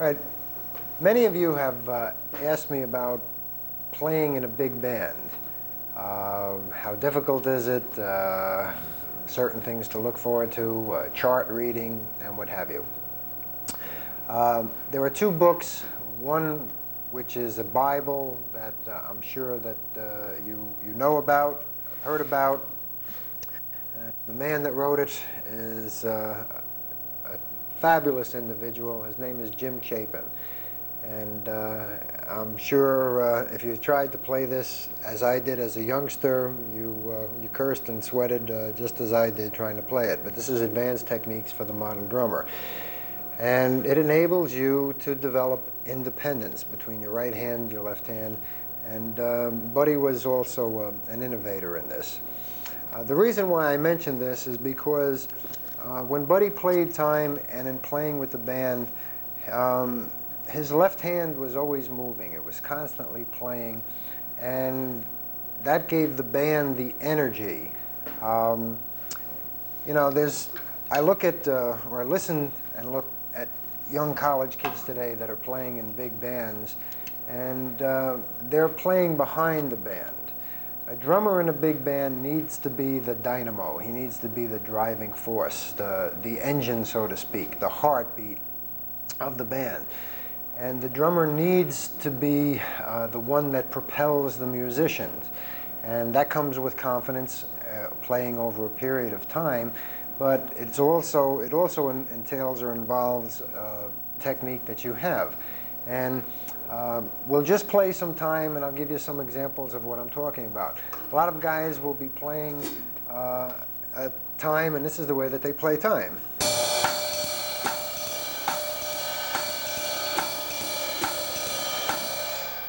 All right, many of you have asked me about playing in a big band. How difficult is it? Certain things to look forward to, chart reading, and what have you. There are two books, one which is a Bible that I'm sure that you know about, heard about. The man that wrote it is a fabulous individual. His name is Jim Chapin. And I'm sure if you tried to play this as I did as a youngster, you cursed and sweated just as I did trying to play it. But this is advanced techniques for the modern drummer. And it enables you to develop independence between your right hand and your left hand. And Buddy was also an innovator in this. The reason why I mention this is because when Buddy played time and in playing with the band, his left hand was always moving. It was constantly playing, and that gave the band the energy. You know, I look at, or I listen and look at young college kids today that are playing in big bands, and they're playing behind the band. A drummer in a big band needs to be the dynamo. He needs to be the driving force, the engine, so to speak, the heartbeat of the band. And the drummer needs to be the one that propels the musicians. And that comes with confidence, playing over a period of time. But it also entails or involves technique that you have. And we'll just play some time, and I'll give you some examples of what I'm talking about. A lot of guys will be playing a time, and this is the way that they play time.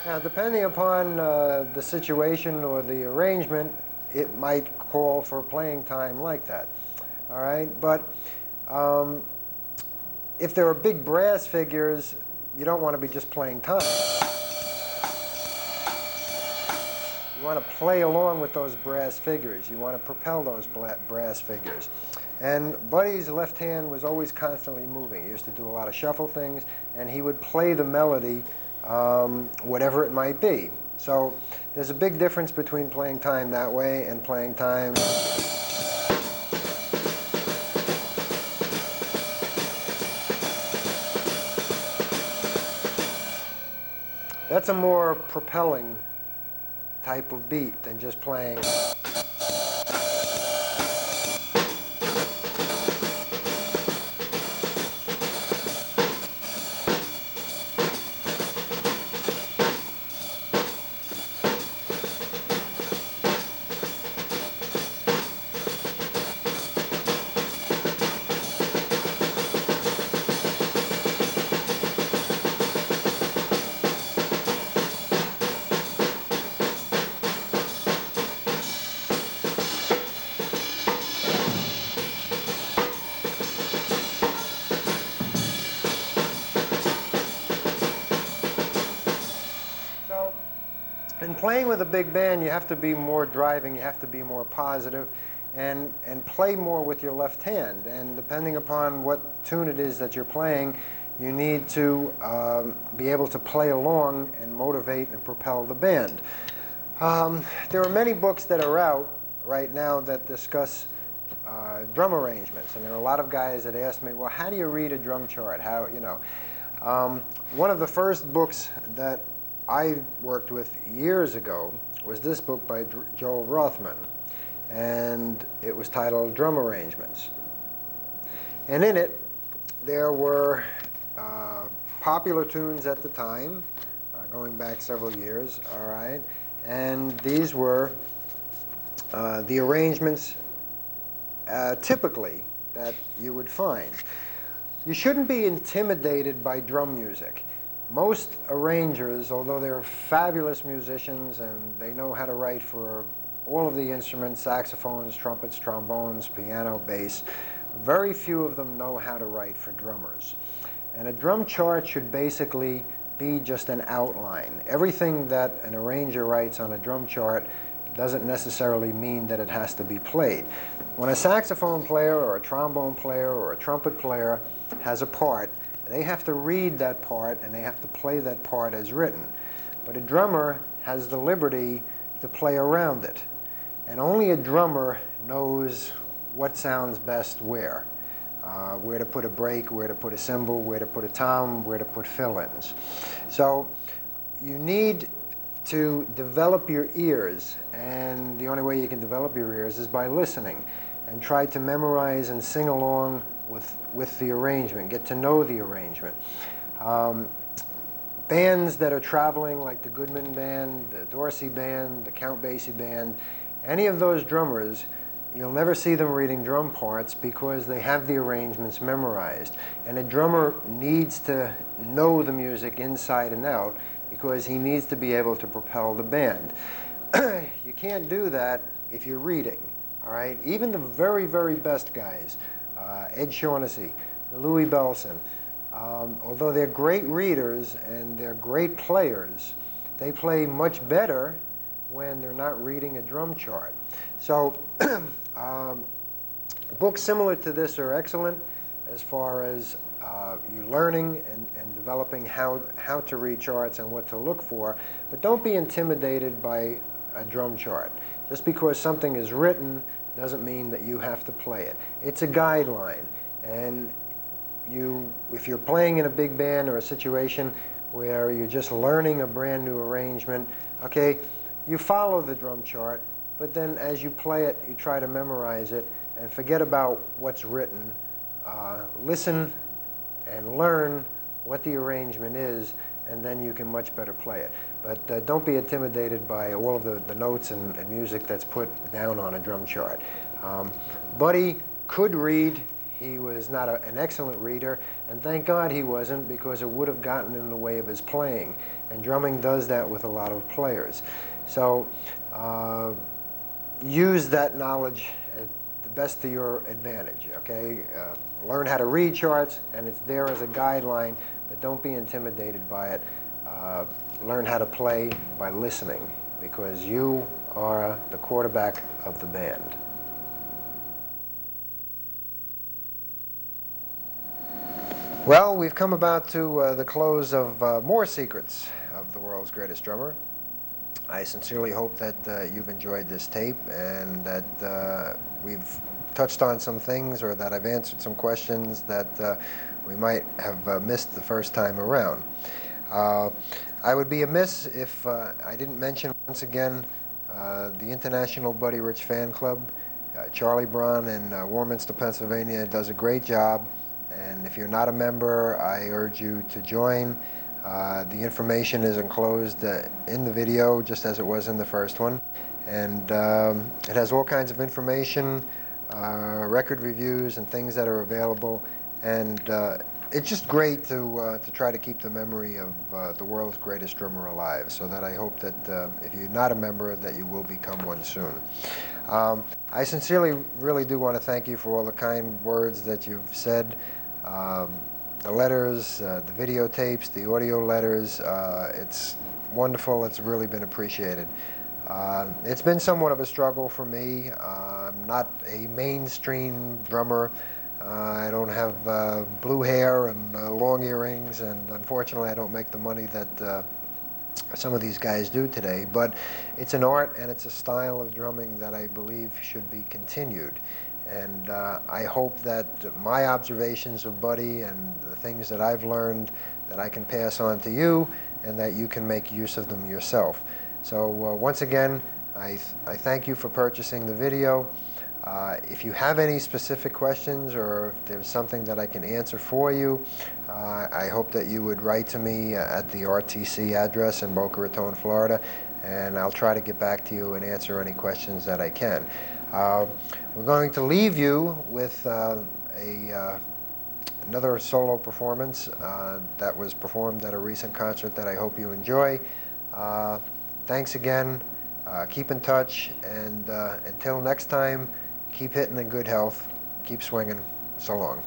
Now, depending upon the situation or the arrangement, it might call for playing time like that. All right, but if there are big brass figures, you don't want to be just playing time. You want to play along with those brass figures. You want to propel those brass figures. And Buddy's left hand was always constantly moving. He used to do a lot of shuffle things, and he would play the melody, whatever it might be. So there's a big difference between playing time that way and playing time. That's a more propelling type of beat than just playing. In playing with a big band, you have to be more driving, you have to be more positive, and play more with your left hand. And depending upon what tune it is that you're playing, you need to be able to play along and motivate and propel the band. There are many books that are out right now that discuss drum arrangements, and there are a lot of guys that ask me, well, how do you read a drum chart? How, you know? One of the first books that I worked with years ago was this book by Joel Rothman, and it was titled Drum Arrangements. And in it, there were popular tunes at the time, going back several years, all right, and these were the arrangements typically that you would find. You shouldn't be intimidated by drum music. Most arrangers, although they're fabulous musicians and they know how to write for all of the instruments, saxophones, trumpets, trombones, piano, bass, very few of them know how to write for drummers. And a drum chart should basically be just an outline. Everything that an arranger writes on a drum chart doesn't necessarily mean that it has to be played. When a saxophone player or a trombone player or a trumpet player has a part, They have to read that part and they have to play that part as written. But a drummer has the liberty to play around it. And only a drummer knows what sounds best where to put a break, where to put a cymbal, where to put a tom, where to put fill-ins. So you need to develop your ears, and the only way you can develop your ears is by listening, and try to memorize and sing along with the arrangement, get to know the arrangement. Bands that are traveling, like the Goodman Band, the Dorsey Band, the Count Basie Band, any of those drummers, you'll never see them reading drum parts because they have the arrangements memorized. And a drummer needs to know the music inside and out because he needs to be able to propel the band. You can't do that if you're reading, all right? Even the very, very best guys, Ed Shaughnessy, Louis Bellson, although they're great readers and they're great players, they play much better when they're not reading a drum chart. So books similar to this are excellent as far as you learning and developing how to read charts and what to look for, but don't be intimidated by a drum chart. Just because something is written doesn't mean that you have to play it. It's a guideline, and if you're playing in a big band or a situation where you're just learning a brand new arrangement, okay, you follow the drum chart, but then as you play it, you try to memorize it and forget about what's written. Listen and learn what the arrangement is, and then you can much better play it. But don't be intimidated by all of the notes and music that's put down on a drum chart. Buddy could read. He was not an excellent reader, and thank God he wasn't, because it would have gotten in the way of his playing. And drumming does that with a lot of players. So use that knowledge at the best to your advantage, okay? Learn how to read charts, and it's there as a guideline, but don't be intimidated by it. Learn how to play by listening, because you are the quarterback of the band. Well, we've come about to the close of more secrets of the world's greatest drummer. I sincerely hope that you've enjoyed this tape and that we've touched on some things, or that I've answered some questions that we might have missed the first time around. I would be amiss if I didn't mention once again the International Buddy Rich Fan Club. Charlie Braun in Warminster, Pennsylvania does a great job, and if you're not a member, I urge you to join. The information is enclosed in the video, just as it was in the first one, and it has all kinds of information, record reviews and things that are available, and it's just great to try to keep the memory of the world's greatest drummer alive, so that I hope that if you're not a member, that you will become one soon. I sincerely really do want to thank you for all the kind words that you've said. The letters, the videotapes, the audio letters, it's wonderful. It's really been appreciated. It's been somewhat of a struggle for me. I'm not a mainstream drummer. I don't have blue hair and long earrings, and unfortunately I don't make the money that some of these guys do today, but it's an art and it's a style of drumming that I believe should be continued. And I hope that my observations of Buddy and the things that I've learned, that I can pass on to you, and that you can make use of them yourself. So once again, I thank you for purchasing the video. If you have any specific questions, or if there's something that I can answer for you, I hope that you would write to me at the RTC address in Boca Raton, Florida, and I'll try to get back to you and answer any questions that I can. We're going to leave you with another solo performance that was performed at a recent concert that I hope you enjoy. Thanks again. Keep in touch, and until next time, keep hitting in good health. Keep swinging. So long.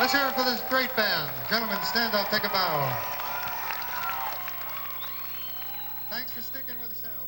Let's hear it for this great band. Gentlemen, stand up, take a bow. Thanks for sticking with us out.